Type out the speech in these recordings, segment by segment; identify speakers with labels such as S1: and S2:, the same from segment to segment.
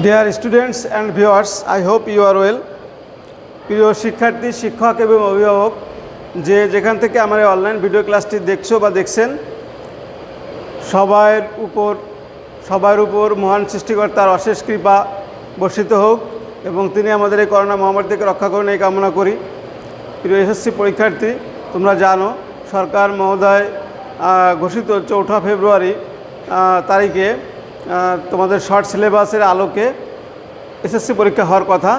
S1: Dear students and viewers, I hope you are well. প্রিয় শিক্ষার্থী, শিক্ষক এবং অভিভাবক যে যেখান থেকে আমার অনলাইন ভিডিও ক্লাসটি দেখছো বা দেখছেন, সবার উপর মহান সৃষ্টিকর্তার অশেষ কৃপা বর্ষিত হোক এবং তিনি আমাদের এই করোনা মহামারী থেকে রক্ষা করুন এই কামনা করি। প্রিয় এসএসসি পরীক্ষার্থী, তোমরা জানো সরকার মহোদয় ঘোষিত 4 ফেব্রুয়ারি তারিখে তোমাদের শর্ট সিলেবাসের আলোকে এসএসসি পরীক্ষা হওয়ার কথা।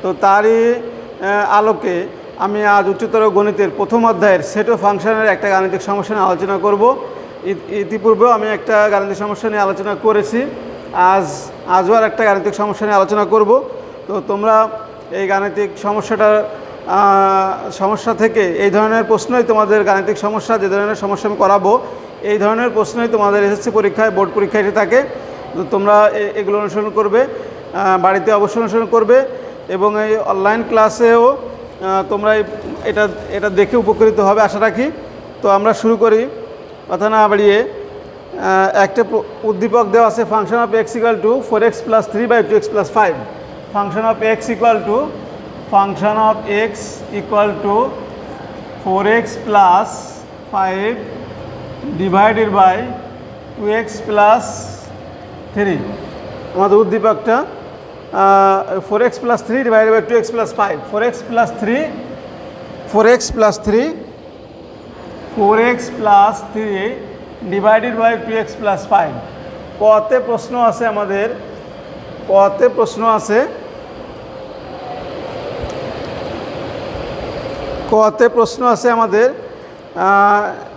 S1: তো তারই আলোকে আমি আজ উচ্চতর গণিতের প্রথম অধ্যায়ের সেট ও ফাংশনের একটা গাণিতিক সমস্যা নিয়ে আলোচনা করব। ইতিপূর্বেও আমি একটা গাণিতিক সমস্যা নিয়ে আলোচনা করেছি, আজও আর একটা গাণিতিক সমস্যা নিয়ে আলোচনা করব। তো তোমরা এই গাণিতিক সমস্যা থেকে এই ধরনের প্রশ্নই তোমাদের গাণিতিক সমস্যা, যে ধরনের সমস্যা আমি করাবো এই ধরনের প্রশ্নই তোমাদের এসএসসি পরীক্ষায়, বোর্ড পরীক্ষায় এসে থাকে। তো তোমরা এগুলো অনুসরণ করবে, বাড়িতে অবশ্যই অনুসরণ করবে এবং এই অনলাইন ক্লাসেও তোমরা এটা দেখে উপকৃত হবে আশা রাখি। তো আমরা শুরু করি, কথা না বাড়িয়ে। একটা উদ্দীপক দেওয়া আছে, function of x equal to 4x + 3/2x + 5। Function of x equal to 4x + 5 divided by 2x + 3। আমাদের উদ্দীপকটা 4x + 3 divided by 2x + 5। 4x + 3 divided by 2x + 5। কতে প্রশ্ন আছে আমাদের,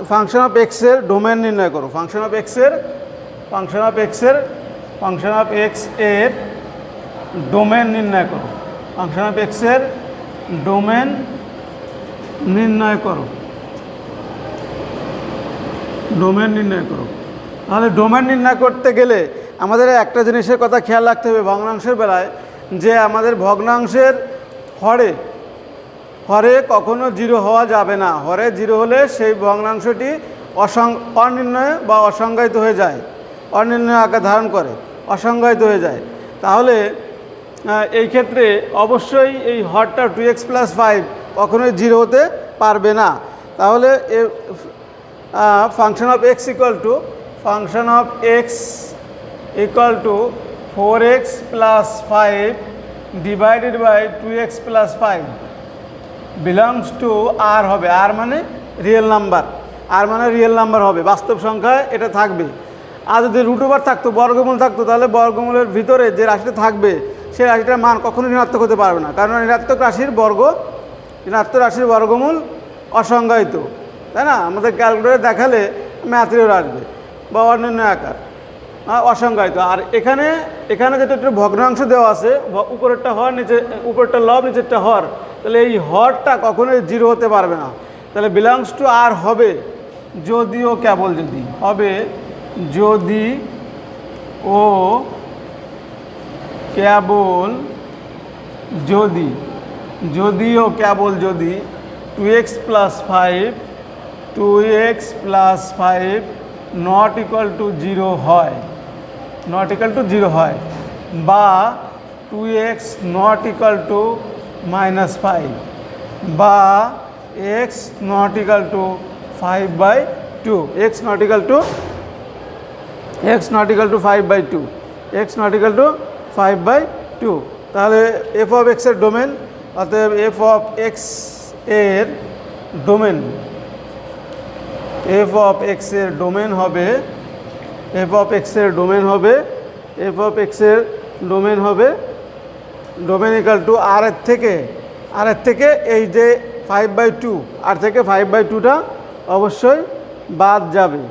S1: ফাংশন অফ এক্সের ডোমেন নির্ণয় করো। ফাংশন অফ এক্স এর ডোমেন নির্ণয় করো। ফাংশন অফ এক্সের ডোমেন নির্ণয় করো। তাহলে ডোমেন নির্ণয় করতে গেলে আমাদের একটা জিনিসের কথা খেয়াল রাখতে হবে ভগ্নাংশের বেলায়, যে আমাদের ভগ্নাংশের হরে কখনো 0 হওয়া যাবে না। হরে 0 হলে সেই ভগ্নাংশটি অনির্ণয় বা অসংজ্ঞায়িত হয়ে যায়, অনির্ণয় আকার ধারণ করে, অসংজ্ঞায়িত হয়ে যায়। তাহলে এই ক্ষেত্রে অবশ্যই এই হরটা 2x + 5 কখনোই 0 হতে পারবে না। তাহলে function of x equal to 4x + 5 divided by 2x + 5 belongs to R হবে। আর মানে রিয়েল নাম্বার হবে, বাস্তব সংখ্যায় এটা থাকবে। আর যদি √ওভার থাকতো, বর্গমূল থাকতো, তাহলে বর্গমূলের ভিতরে যে রাশিটা থাকবে সেই রাশিটার মান কখনো ঋণাত্মক হতে পারবে না, কারণ ঋণাত্মক রাশির বর্গমূল অসংজ্ঞায়িত, তাই না? আমাদের ক্যালকুলেটরে দেখালে ম্যাথের আসবে বা অনির্ণয় আকার, অসংজ্ঞায়িত। আর এখানে যেটা একটু ভগ্নাংশ দেওয়া আছে, উপরেরটা লব, নিচেরটা হর, তাহলে এই হরটা কখনোই 0 হতে পারবে না। তাহলে বিলংস টু আর হবে যদিও কেবল যদি, হবে যদিও কেবল যদি 2x + 5 নট ইকুয়াল টু 0 হয়, বা 2x নট ইকুয়াল টু -5, বা x not equal to 5/2, x not equal to 5/2। তাহলে f অফ x এর ডোমেন, অতএব f অফ x এর ডোমেন হবে ডোমেন ইকুয়াল টু আর এর থেকে এই যে 5/2, আর থেকে 5/2টা অবশ্যই বাদ যাবে,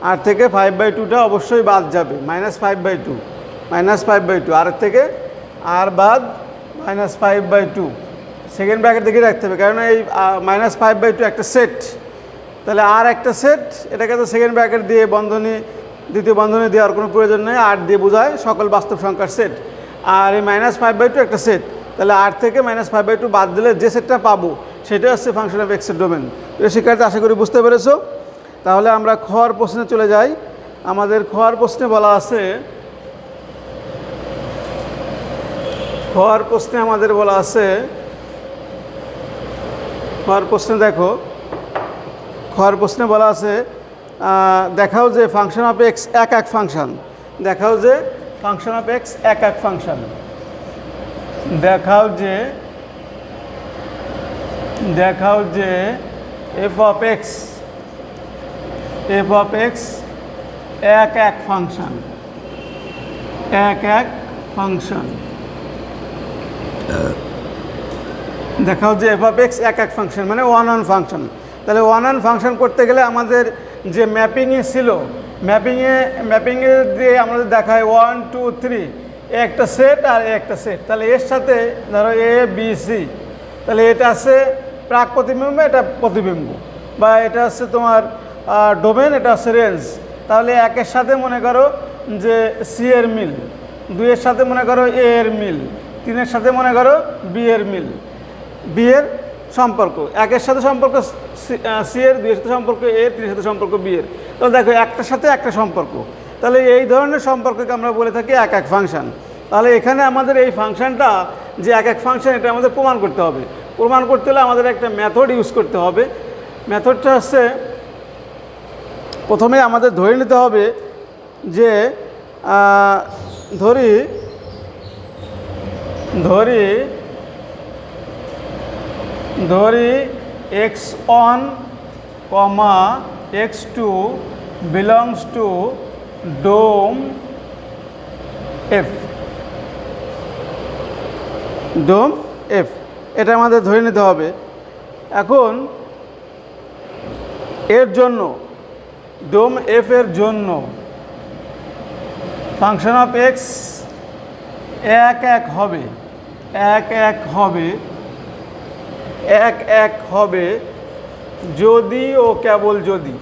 S1: আর থেকে 5/2টা অবশ্যই বাদ যাবে, -5/2, আর এর থেকে আর বাদ -5/2। সেকেন্ড ব্র্যাকেট দেখে রাখতে হবে, কারণ এই -5/2 একটা সেট, তাহলে আর একটা সেট, এটাকে তো সেকেন্ড ব্র্যাকেট দিয়ে দ্বিতীয় বন্ধনী দেওয়ার কোনো প্রয়োজন নেই, 8 দিয়ে বোঝায় সকল বাস্তব সংখ্যার সেট। আর এই -5/2 একটা সেট, তাহলে আর থেকে -5/2 বাদ দিলে যে সেটটা পাবো সেটা হচ্ছে ফাংশন অফ এক্সের ডোমেন। শিক্ষার্থী, আশা করি বুঝতে পেরেছো। তাহলে আমরা খর প্রশ্নে চলে যাই। আমাদের খর প্রশ্নে বলা আছে হওয়ার প্রশ্নে আমাদের বলা আছে, হওয়ার প্রশ্নে দেখো, হওয়ার প্রশ্নে বলা আছে দেখাও যে ফাংশন অফ এক্স এক এক ফাংশন, দেখাও যে ফাংশন অফ এক্স এক এক ফাংশন, দেখাও যে এফ অফ এক্স এক এক ফাংশন, এক এক ফাংশন, দেখাও যে এফ অফ এক্স এক এক ফাংশন মানে ওয়ান ওয়ান ফাংশন। তাহলে ওয়ান ওয়ান ফাংশন করতে গেলে আমাদের যে ম্যাপিংয়ে ছিল, ম্যাপিংয়ে দিয়ে আমাদের দেখায় 1 2 3 একটা সেট আর একটা সেট। তাহলে এর সাথে ধরো এ বি সি, তাহলে এটা আছে প্রাক প্রতিবিম্ব, এটা প্রতিবিম্ব, বা এটা হচ্ছে তোমার ডোমেন, এটা হচ্ছে রেঞ্জ। তাহলে একের সাথে মনে করো যে সি এর মিল, দুইয়ের সাথে মনে করো এ এর মিল, তিনের সাথে মনে করো বি এর মিল, বি এর সম্পর্ক, একের সাথে সম্পর্ক সি এর, দুইয়ের সাথে সম্পর্ক এ, তিনের সাথে সম্পর্ক বি এর। তাহলে দেখো একটার সাথে একটা সম্পর্ক, তাহলে এই ধরনের সম্পর্ককে আমরা বলে থাকি এক এক ফাংশন। তাহলে এখানে আমাদের এই ফাংশনটা যে এক এক ফাংশন, এটা আমাদের প্রমাণ করতে হবে। প্রমাণ করতে হলে আমাদের একটা মেথড ইউজ করতে হবে। মেথডটা হচ্ছে প্রথমে আমাদের ধরে নিতে হবে যে ধরি x1, x2 belongs to DOM F, এটা আমাদের ধরে নিতে হবে। এখন এর জন্য ডোম এফ এর জন্য ফাংশন অফ এক্স এক এক হবে যদি ও কেবল যদি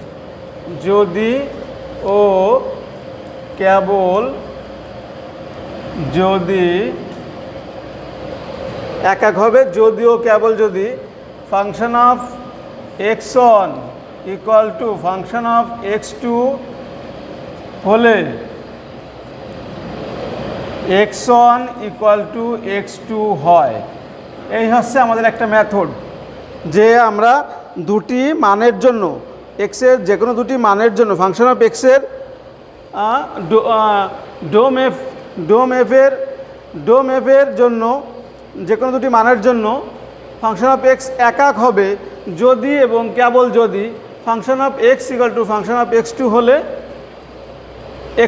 S1: এক এক হবে যদি ও কেবল যদি function of x1 equal to function of x2 হলে x1 ইকুয়াল টু x2 হয়। এই হচ্ছে আমাদের একটা মেথড, যে আমরা দুটি মানের জন্য এক্সের যে কোনো দুটি মানের জন্য ফাংশন অফ এক্সের ডোম এফের জন্য যে কোনো দুটি মানের জন্য ফাংশন অফ এক্স একাক হবে যদি এবং কেবল যদি function of x equal to function of x2 হলে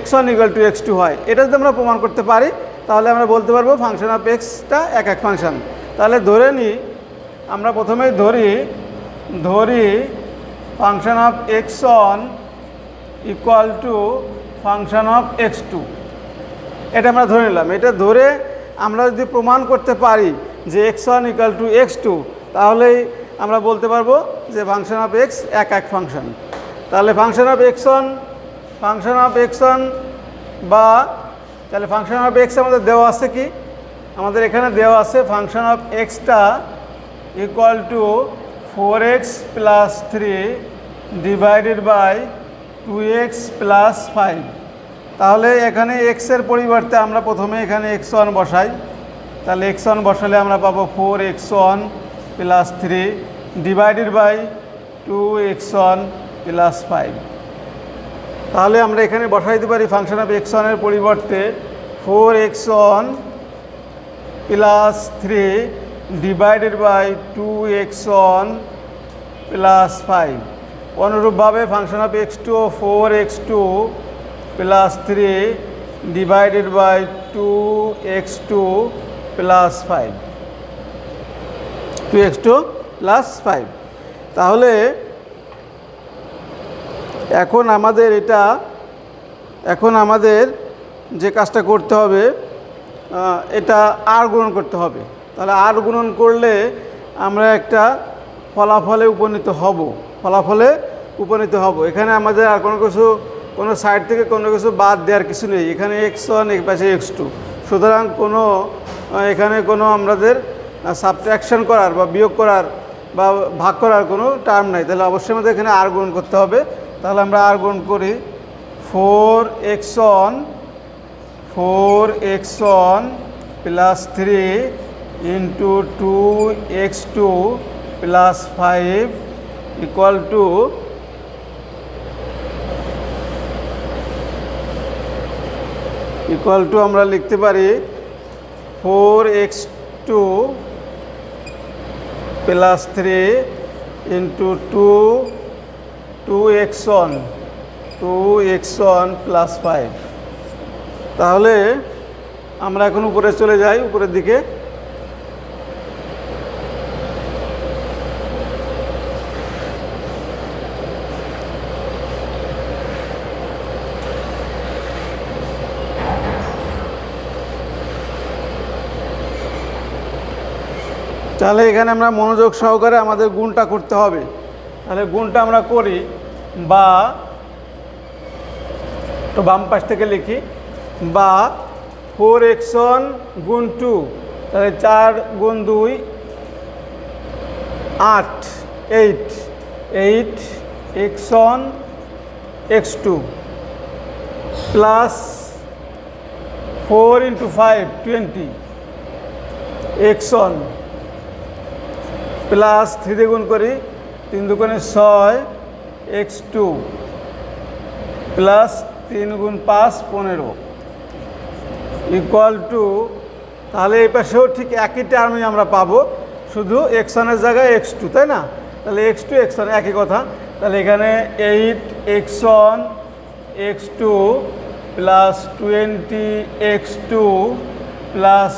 S1: x1 ইকুয়াল টু x2 হয়। এটা যদি আমরা প্রমাণ করতে পারি তাহলে আমরা বলতে পারবো ফাংশন অফ এক্সটা এক এক ফাংশন। তাহলে ধরে নিই, আমরা প্রথমেই ধরি function of x1 equal to function of x2, এটা আমরা ধরে নিলাম। এটা ধরে আমরা যদি প্রমাণ করতে পারি যে x1 ইকুয়াল টু x2, তাহলেই আমরা বলতে পারবো যে ফাংশন অফ এক্স এক এক ফাংশন। তাহলে ফাংশন অফ x1 বা তাহলে ফাংশন অফ এক্স আমাদের দেওয়া আছে কি, আমাদের এখানে দেওয়া আছে ফাংশন অফ এক্সটা equal to 4x plus 3 divided by 2x plus 5। তাহলে এখানে এক্সের পরিবর্তে আমরা প্রথমে এখানে x1 বসাই। তাহলে x1 বসালে আমরা পাবো 4x1 plus 3 divided by 2x1 plus 5। তাহলে আমরা এখানে বসাই দিতে পারি ফাংশন অফ x1 এর পরিবর্তে 4x1 plus 3 divided by 2x1 plus 5। অনুরূপভাবে function of x2 4x2 plus 3 divided by 2x2 plus 5, 2x2 plus 5। তাহলে এখন আমাদের যে কাজটা করতে হবে, এটা আর গুণন করতে হবে। তাহলে আর গুণন করলে আমরা একটা ফলাফলে উপনীত হব। এখানে আমাদের আর কোনো সাইড থেকে কোনো কিছু বাদ দেওয়ার কিছু নেই। এখানে x1 এক পাশে x2, সুতরাং এখানে কোনো আমাদের সাবট্রাকশন করার বা বিয়োগ করার বা ভাগ করার কোনো টার্ম নাই। তাহলে অবশ্যই আমাদের এখানে আর গুণন করতে হবে। তাহলে আমরা আর গুণ করি 4x1 plus 3 into 2x2 plus 5 equal to আমরা লিখতে পারি 4x2 plus 3 into 2x1 plus 5। তাহলে আমরা এখন উপরে চলে যাই, উপরের দিকে। তাহলে এখানে আমরা মনোযোগ সহকারে আমাদের গুণটা করতে হবে। তাহলে গুণটা আমরা করি, বা তো বাম পাশ থেকে লিখি, বা 4x1 গুণ 2, তাহলে 4 গুণ 2 8, 8x1 x2 plus 4 into 5 20 x1 plus 3 দিয়ে গুণ করি, 3 দুগুণে 6 x2 প্লাস 3 গুণ 5 15 ইকুয়াল টু, তাহলে এই পাশেও ঠিক একই টার্মই আমরা পাবো, শুধু x1-এর জায়গায় x2, তাই না? তাহলে x2 x1 একই কথা। তাহলে এখানে 8x1 x2 plus 20x2 plus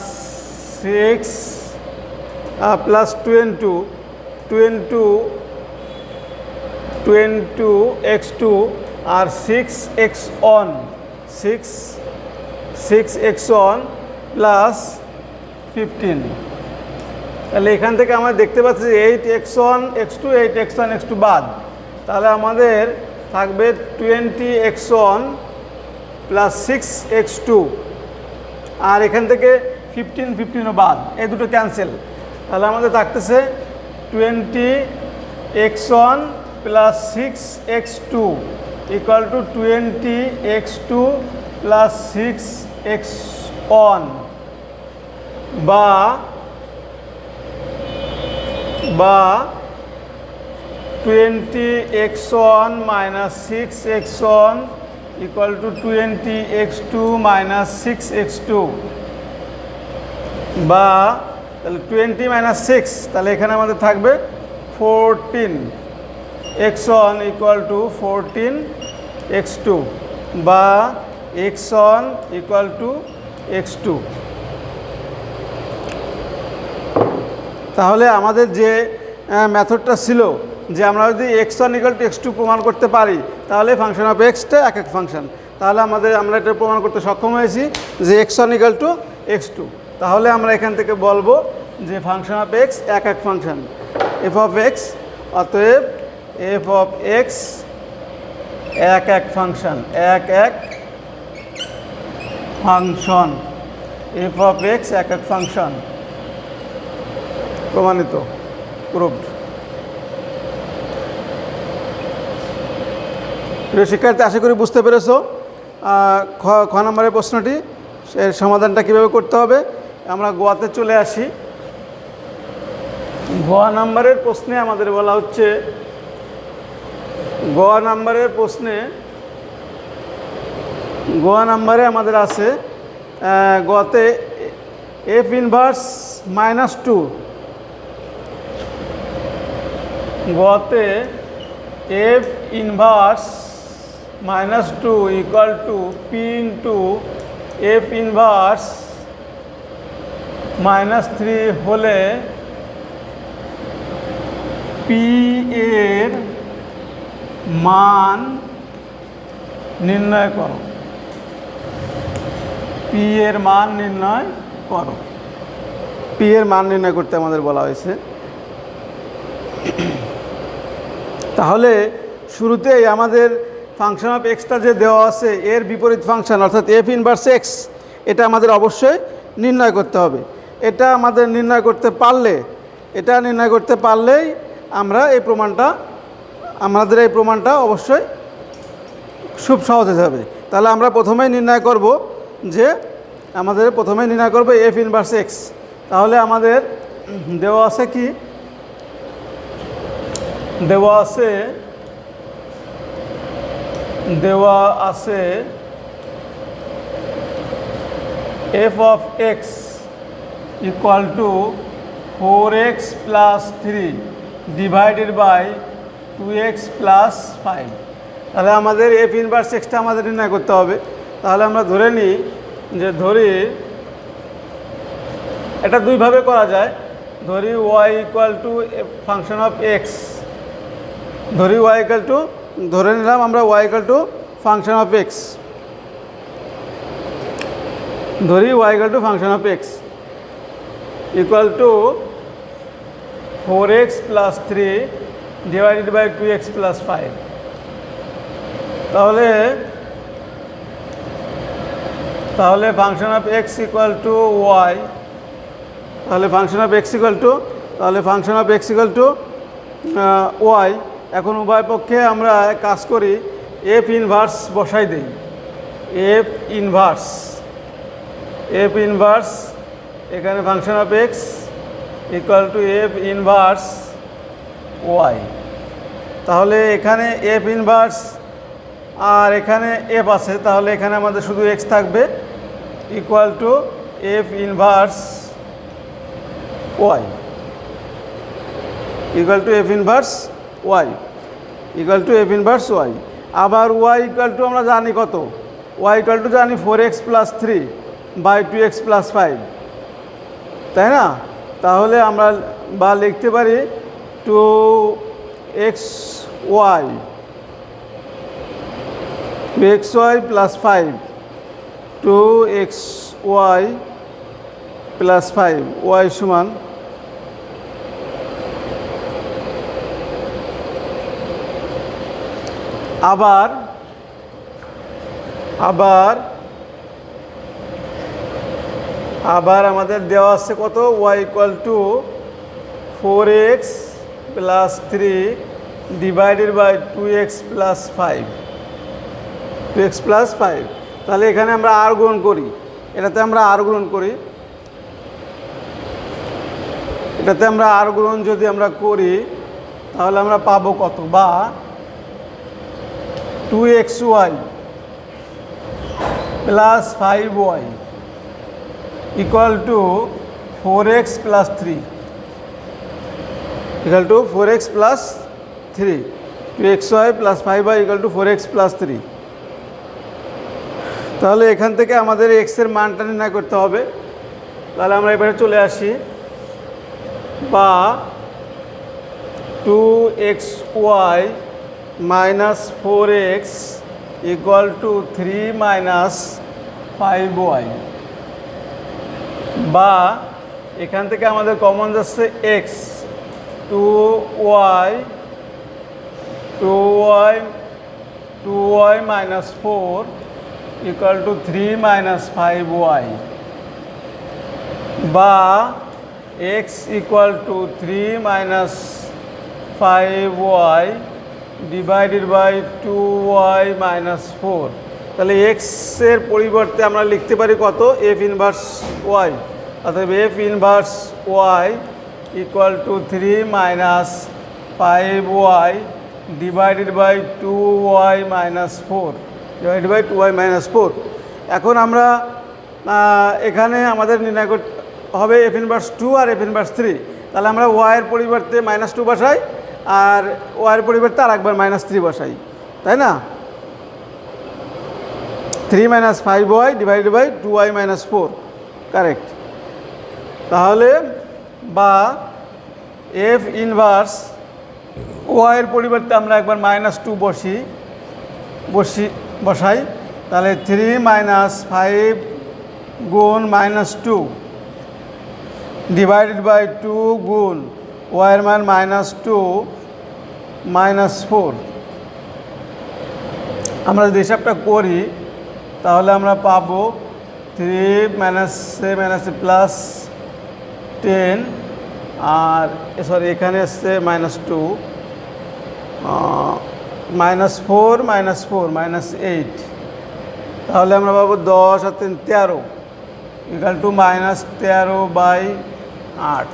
S1: 6 plus 22x2 আর 6x1 প্লাস 15। তাহলে এখান থেকে আমরা দেখতে পাচ্ছি 8x1 x2 8x1 x2 বাদ, তাহলে আমাদের থাকবে 20x1 প্লাস 6x2, আর এখান থেকে 15ও বাদ, এই দুটো ক্যান্সেল। তাহলে আমাদের থাকতেছে 20x1 plus 6x2 equal to 20x2 plus 6x1, বা 20x1 minus 6x1 equal to 20x2 minus 6x2, বা তাহলে 20 মাইনাস 6, তাহলে এখানে আমাদের থাকবে 14x1 ইকুয়াল টু 14x2, বা x1 ইকুয়াল টু x2। তাহলে আমাদের যে মেথডটা ছিল যে আমরা যদি x1 ইকুয়াল টু x2 প্রমাণ করতে পারি, তাহলে ফাংশন অফ এক্সটা এক এক ফাংশন। তাহলে আমরা এটা প্রমাণ করতে সক্ষম হয়েছি যে x1 ইকুয়াল টু x2। তাহলে আমরা এখান থেকে বলবো যে ফাংশন অফ এক্স এক এক ফাংশন, এফ অফ এক্স, অতএব এফ অফ এক্স এক এক ফাংশন, এক এক ফাংশন, এফ অফ এক্স এক এক ফাংশন, প্রমাণিত, প্রুভড। প্রিয় শিক্ষার্থী, আশা করি বুঝতে পেরেছো খ নম্বরের প্রশ্নটি, এর সমাধানটা কীভাবে করতে হবে। আমরা গোয়াতে চলে আসি। গোয়া নাম্বারের প্রশ্নে আমাদের বলা হচ্ছে, গোয়া নাম্বারে আমাদের আছে গোয়াতে এফ ইনভার্স -2, গোয়াতে F inverse -2 equal to P into F inverse -3 হলে পি এর মান নির্ণয় করো, পি এর মান নির্ণয় করো। পি এর মান নির্ণয় করতে আমাদের বলা হয়েছে। তাহলে শুরুতেই আমাদের ফাংশন অফ এক্সটা যে দেওয়া আছে, এর বিপরীত ফাংশন অর্থাৎ এফ ইনভার্স এক্স, এটা আমাদের অবশ্যই নির্ণয় করতে হবে। এটা আমাদের নির্ণয় করতে পারলেই আমাদের এই প্রমাণটা অবশ্যই খুব সহজ হয়ে যাবে। তাহলে আমরা প্রথমেই নির্ণয় করব যে আমাদের প্রথমে নির্ণয় করবো এফ ইনভার্স এক্স। তাহলে আমাদের দেওয়া আছে কি, দেওয়া আছে F of x equal to 4x plus 3 divided by 2x plus 5। তাহলে আমাদের এফ ইনভার্স এক্সটা আমাদের নির্ণয় করতে হবে। তাহলে আমরা ধরে নিই যে এটা দুইভাবে করা যায়। ধরি y equal to function of x, ধরে নিলাম আমরা y equal to function of x, y equal to function of x equal to 4x plus 3 divided by 2x plus 5। তাহলে function of x equal to y, function of x equal to y. এখন উভয় পক্ষে আমরা কাজ করি, F inverse বসাই দেই। F inverse এখানে function of x equal to F inverse y. তাহলে এখানে এফ ইনভার্স আর এখানে এফ আছে, তাহলে এখানে আমাদের শুধু এক্স থাকবে equal to F inverse y, আবার ওয়াই ইকুয়াল টু আমরা জানি কত, ওয়াই ইকুয়াল টু জানি 4x plus 3 by 2x plus 5, তাই না? তাহলে আমরা বা লিখতে পারি 2xy plus 5, 2xy plus 5 Y সমান আবার আমাদের দেওয়া আছে কত, y equal to 4x plus 3 divided by 2x plus 5, তাহলে এখানে আমরা আর গ্রহণ করি, এটাতে আমরা আর গ্রহণ যদি আমরা করি তাহলে আমরা পাবো কত, বা 2xy plus 5y equal to 4x plus 3, 2xy plus 5y equal to 4x plus 3। তাহলে এখান থেকে আমাদের এক্সের মানটা নির্ণয় করতে হবে। তাহলে আমরা এবারে চলে আসি, বা 2xy minus 4x equal to 3 minus 5y, বা এখান থেকে আমাদের কমন যাচ্ছে x, 2y minus 4 equal to 3 minus 5y, বা x equal to 3 minus 5y divided by 2y minus 4। তাহলে এক্সের পরিবর্তে আমরা লিখতে পারি কত, এফ ইনভার্স ওয়াই, অর্থাৎ F inverse y equal to 3 minus 5y divided by 2y minus 4, এখন আমরা এখানে আমাদের নির্ণয় করতে হবে এফ ইনভার্স 2 আর এফ ইনভার্স 3। তাহলে আমরা ওয়াইয়ের পরিবর্তে -2 বসাই আর ওয়াইয়ের পরিবর্তে আর একবার -3 বসাই, তাই না? 3 minus 5y divided by 2y minus 4, correct. তাহলে বা এফ ইনভার্স ওয়াইয়ের পরিবর্তে আমরা একবার -2 বসাই, তাহলে 3 মাইনাস 5 গুণ -2 ডিভাইডেড বাই 2 গুণ ওয়াইয়ের মান -2 মাইনাস 4। আমরা যদি হিসাবটা করি তাহলে আমরা পাবো 3 মাইনাস প্লাস 10, আর সরি এখানে আসছে -2, -4 -4 -8, তাহলে আমরা পাবো 10 আর 3 13, equal to -13/8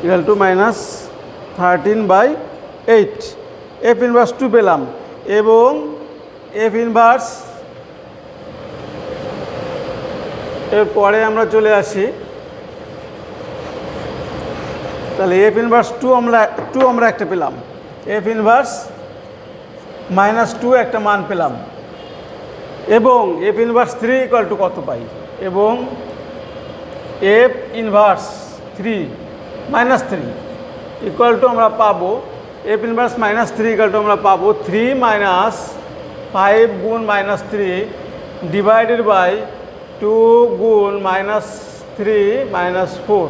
S1: equal to -13/8। F inverse 2 পেলাম এবং এফ ইনভার্স এরপরে আমরা চলে আসি, তাহলে এফ ইনভার্স 2 আমরা একটা পেলাম, এফ ইনভার্স -2 একটা মান পেলাম এবং এফ ইনভার্স 3 ইকুয়াল টু কত পাই, এবং এফ ইনভার্স 3 -3 ইকুয়াল টু আমরা পাবো, এফ ইনভার্স -3 ইকুয়াল টু আমরা পাবো 3 - 5 গুণ -3 ডিভাইডেড বাই 2 গুণ -3 -4,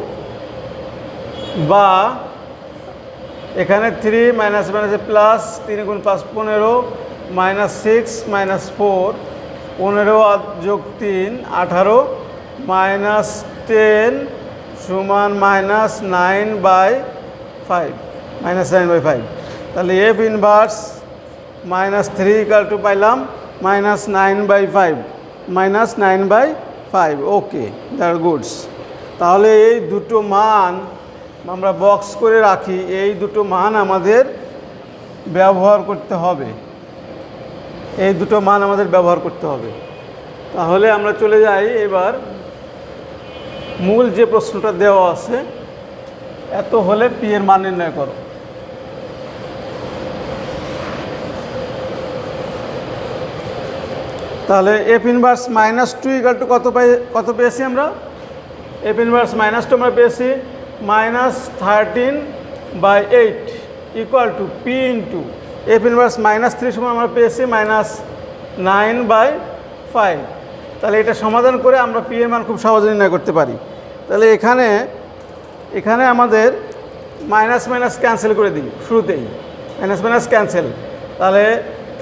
S1: বা এখানে 3 মাইনাস প্লাস 3 গুণ 5 15 -6 -4 15 যোগ 3 18 -10 সমান -9/5 -9/5। তাহলে এফ ইনভার্স -3 ইকাল টু পাইলাম -9/5 -9/5। ওকে, দ্যাট গুডস। তাহলে এই দুটো মান আমরা বক্স করে রাখি, এই দুটো মান আমাদের ব্যবহার করতে হবে, এই দুটো মান আমাদের ব্যবহার করতে হবে। তাহলে আমরা চলে যাই এবার মূল যে প্রশ্নটা দেওয়া আছে, এত হলে পি এর মান নির্ণয় করো। তাহলে এফ ইনভার্স -2 ইকাল টু কত পেয়েছি আমরা, এফ ইনভার্স -2 আমরা পেয়েছি -13/8 equal to P into F inverse -3 সমান আমরা পেয়েছি -9/5। তাহলে এটা সমাধান করে আমরা পি এর মান খুব সহজে নির্ণয় করতে পারি। তাহলে এখানে আমাদের মাইনাস ক্যান্সেল করে দিই শুরুতেই, মাইনাস ক্যান্সেল। তাহলে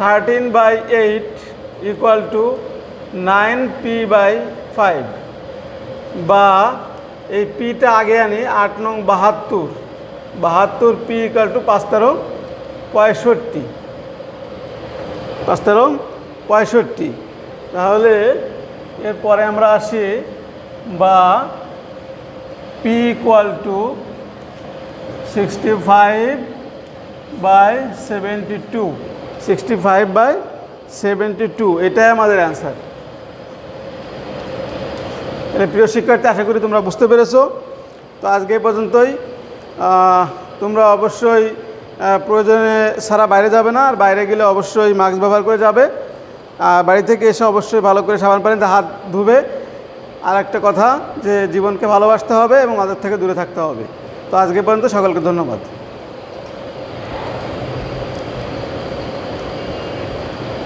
S1: 13/8 ইকুয়াল টু 9p/5, বা এই পিটা আগে আনি, 8 নং 72 পি ইকুয়াল টু 5 13 65, 5 13 65। তাহলে এরপরে আমরা আসি, বা পি ইকুয়াল টু 65/72, 65/72, এটাই আমাদের অ্যান্সার। প্রিয় শিক্ষার্থী, আশা করি তোমরা বুঝতে পেরেছো। তো আজকে এই পর্যন্তই। তোমরা অবশ্যই প্রয়োজনে ছাড়া বাইরে যাবে না, আর বাইরে গেলে অবশ্যই মাস্ক ব্যবহার করে যাবে। বাড়ি থেকে এসে অবশ্যই ভালো করে সাবান পানিতে হাত ধুবে। আর একটা কথা, যে জীবনকে ভালোবাসতে হবে এবং ওদের থেকে দূরে থাকতে হবে। তো আজকে পর্যন্ত সকলকে ধন্যবাদ।